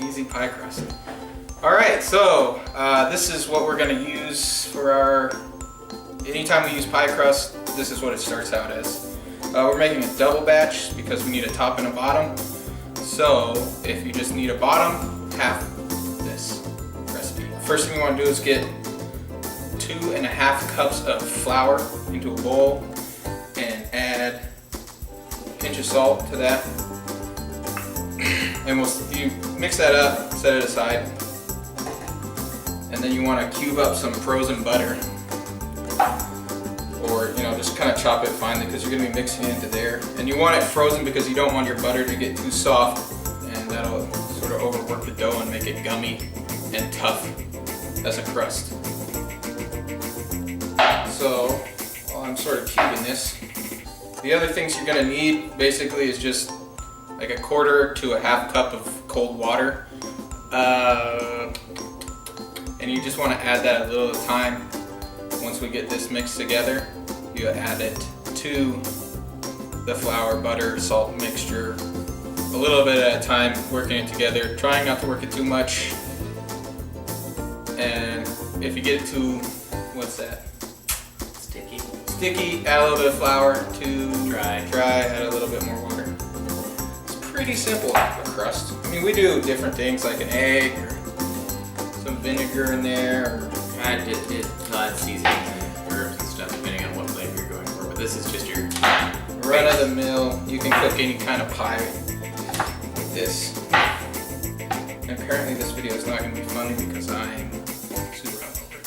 Easy pie crust. Alright, so this is what we're going to use for our... Anytime we use pie crust, this is what it starts out as. We're making a double batch because we need a top and a bottom. So if you just need a bottom, half this recipe. First thing we want to do is get 2.5 cups of flour into a bowl and add a pinch of salt to that. And you mix that up, set it aside. And then you want to cube up some frozen butter. Or, just kind of chop it finely because you're going to be mixing it into there. And you want it frozen because you don't want your butter to get too soft, and that'll sort of overwork the dough and make it gummy and tough as a crust. So, while I'm sort of cubing this, the other things you're going to need basically is just like 1/4 to 1/2 cup of cold water. And you just want to add that a little at a time. Once we get this mixed together, you add it to the flour, butter, salt mixture, a little bit at a time, working it together, trying not to work it too much. And if you get it too, what's that? Sticky, add a little bit of flour. To dry, add a little bit more water. It's pretty simple, a crust. I mean, we do different things like an egg or some vinegar in there, or seasoning and herbs and stuff depending on what flavor you're going for, but this is just your run of the mill. You can cook any kind of pie with this. And apparently this video is not going to be funny because I'm super hungover.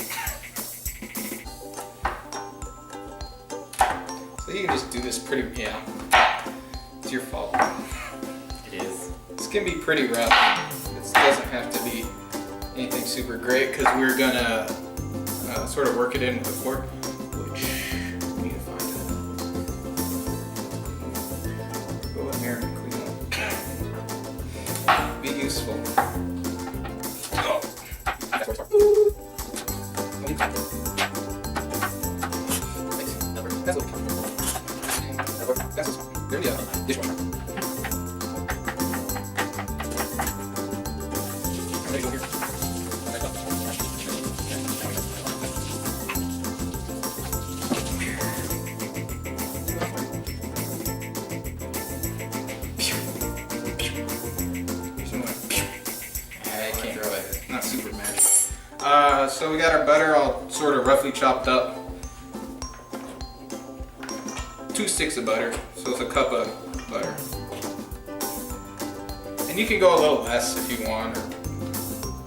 So you can just do this pretty, it's your fault. It is. This can be pretty rough. This doesn't have to be anything super great because we're gonna sort of work it in with a fork, which we need to find it. Go in there and clean up. Be useful. Oh. There you go. Dishwasher. Go here. Not super magic. So we got our butter all sort of roughly chopped up. 2 sticks of butter, so it's a cup of butter. And you can go a little less if you want, or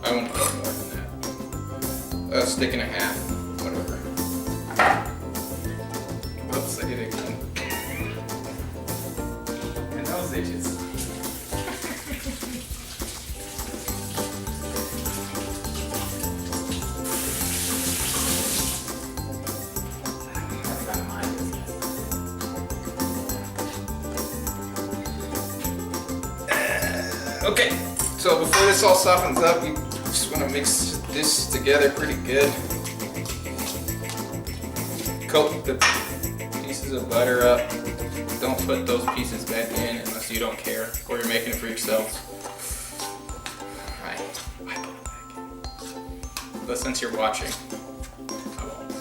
I won't put more than that. A stick and a half, whatever. Whoops, I did it again. And those itches. Okay, so before this all softens up, you just want to mix this together pretty good. Coat the pieces of butter up. Don't put those pieces back in unless you don't care or you're making it for yourself. I put them back in. But since you're watching, I won't.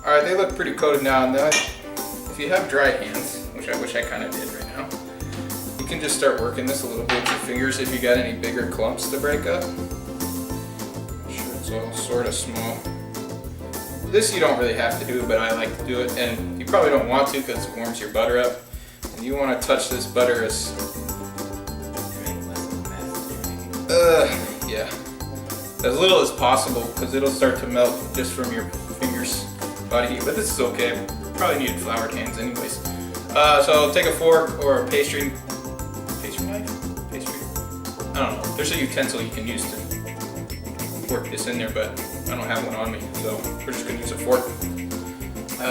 Alright, they look pretty coated now. And then if you have dry hands, which I wish I kind of did right now, you can just start working this a little bit with your fingers if you got any bigger clumps to break up. I'm sure it's all sort of small. This you don't really have to do, but I like to do it, and you probably don't want to because it warms your butter up. And you want to touch this butter as as little as possible because it'll start to melt just from your fingers' body heat. But this is okay. Probably needed floured hands anyways. So take a fork or a pastry knife? I don't know. There's a utensil you can use to work this in there, but I don't have one on me, so we're just gonna use a fork.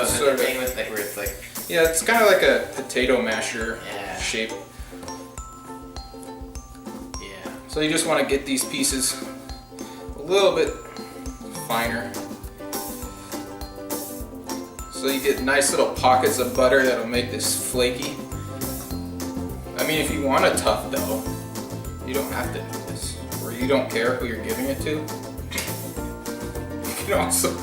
So the thing with it where it's like... Yeah, it's kind of like a potato masher shape. Yeah. So you just want to get these pieces a little bit finer. So you get nice little pockets of butter that'll make this flaky. I I mean, if you want a tough dough, you don't have to do this. Or you don't care who you're giving it to. You can also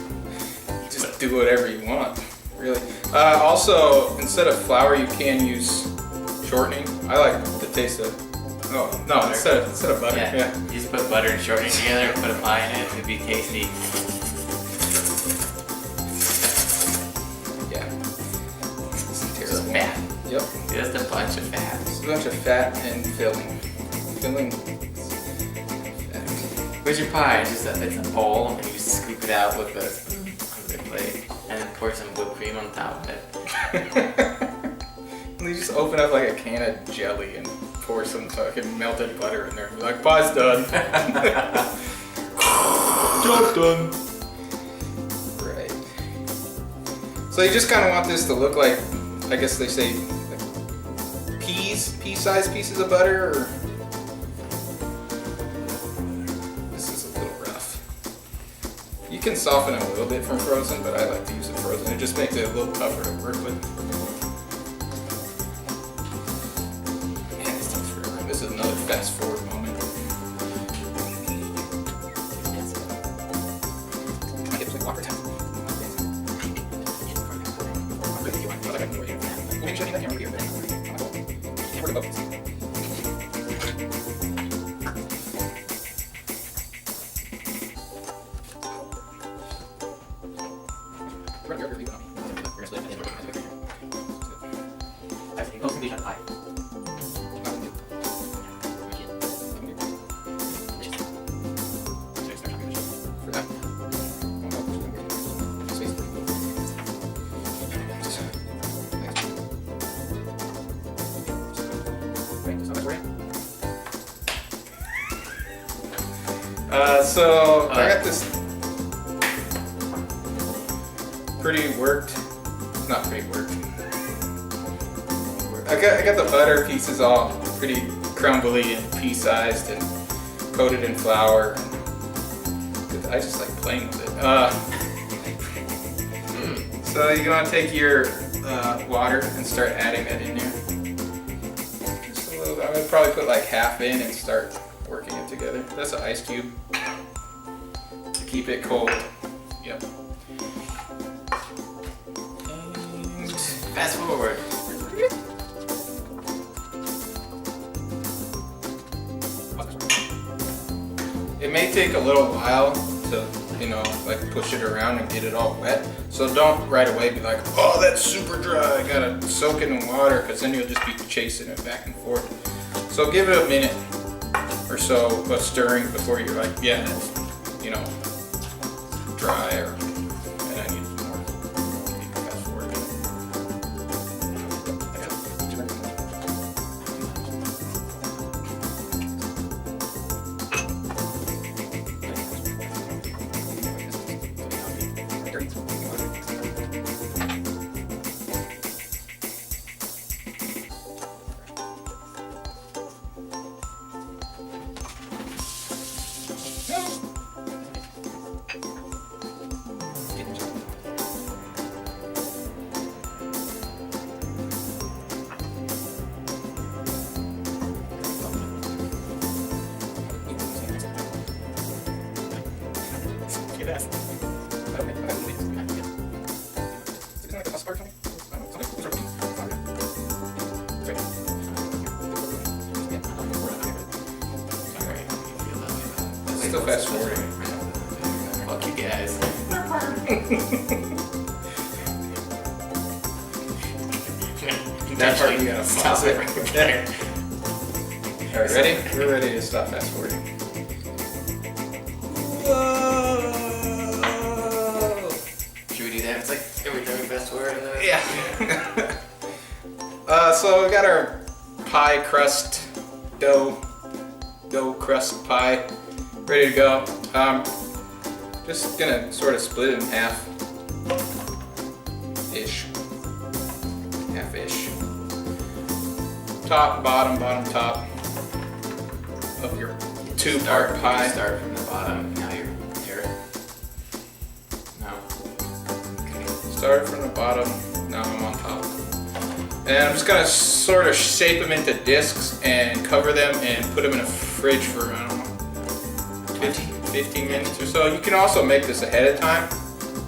just do whatever you want, really. Also, instead of flour, you can use shortening. I like the taste of. Oh no, instead of butter. Yeah. You just put butter and shortening together, put a pie in it, it'd be tasty. Yeah. So fat. Yep. Just a bunch of fat. It's a bunch of fat and filling. Filling. Where's your pie? It's a bowl, and you scoop it out with a spoon on the plate, and then pour some whipped cream on top of it. And you just open up like a can of jelly and pour some fucking melted butter in there and be like, pie's done. Job done. Right. So you just kind of want this to look like, I guess they say, like pea-sized pieces of butter, or this is a little rough. You can soften it a little bit from frozen, but I like to use it frozen. It just makes it a little tougher to work with. Man, this takes forever. This is another fast forward moment. My hips like walker time. So I got this pretty worked, not pretty worked. I got the butter pieces all pretty crumbly and pea-sized and coated in flour. I just like playing with it. So you're gonna take your water and start adding that in there. Just a little. I would probably put like half in and start working it together. That's an ice cube. Keep it cold. Yep. And Fast forward. It may take a little while to, like push it around and get it all wet. So don't right away be like, oh, that's super dry. I gotta soak it in water, because then you'll just be chasing it back and forth. So give it a minute or so of stirring before you're like, yeah, that's, dry, or and I need more. Fast forward. Still fast forwarding. Fuck you guys. That part you gotta Stop pause it it. right there. Alright, ready? We're ready to stop fast forwarding. Whoa! Should we do that? It's like every time we fast forward. Yeah. So we got our pie crust dough crust pie ready to go. Just gonna sort of split it in half-ish. Half-ish. Top, bottom, top of your two-part pie. Start from the bottom. Now you're here. No. Started from the bottom, now I'm on top. And I'm just gonna sort of shape them into discs and cover them and put them in a fridge for, I don't know, 15 minutes or so. You can also make this ahead of time.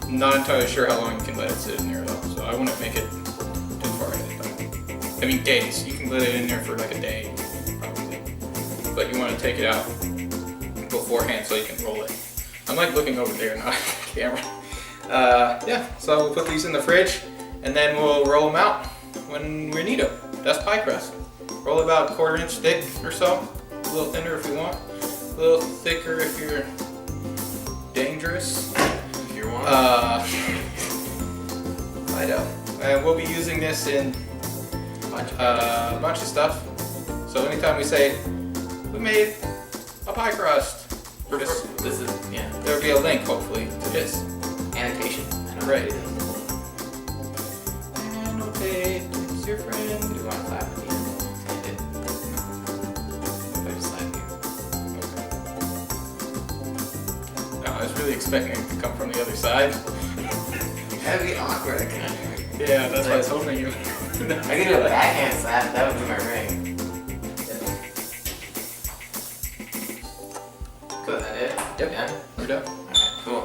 I'm not entirely sure how long you can let it sit in there though, so I wouldn't make it too far ahead of time. I mean days. You can let it in there for like a day, probably. But you want to take it out beforehand so you can roll it. I'm like looking over there, not at the camera. Yeah, so we'll put these in the fridge and then we'll roll them out when we need them. That's pie crust. Roll about 1/4 inch thick or so. A little thinner if you want. A little thicker if you're dangerous. If you want. I know. And we'll be using this in a bunch of stuff. So anytime we say, we made a pie crust, This is, yeah. there'll be a link hopefully to this. Annotation. I know Right. what it is. Annotate, it's your Do friend. you want to clap at the end? I did. I just slap you. No, I was really expecting it to come from the other side. That'd be awkward. I can't. Yeah, that's why I was hoping you. I could do a backhand slap. That would be my ring. Cool. Is that it? Yep. Yeah. We're done. Alright. Cool.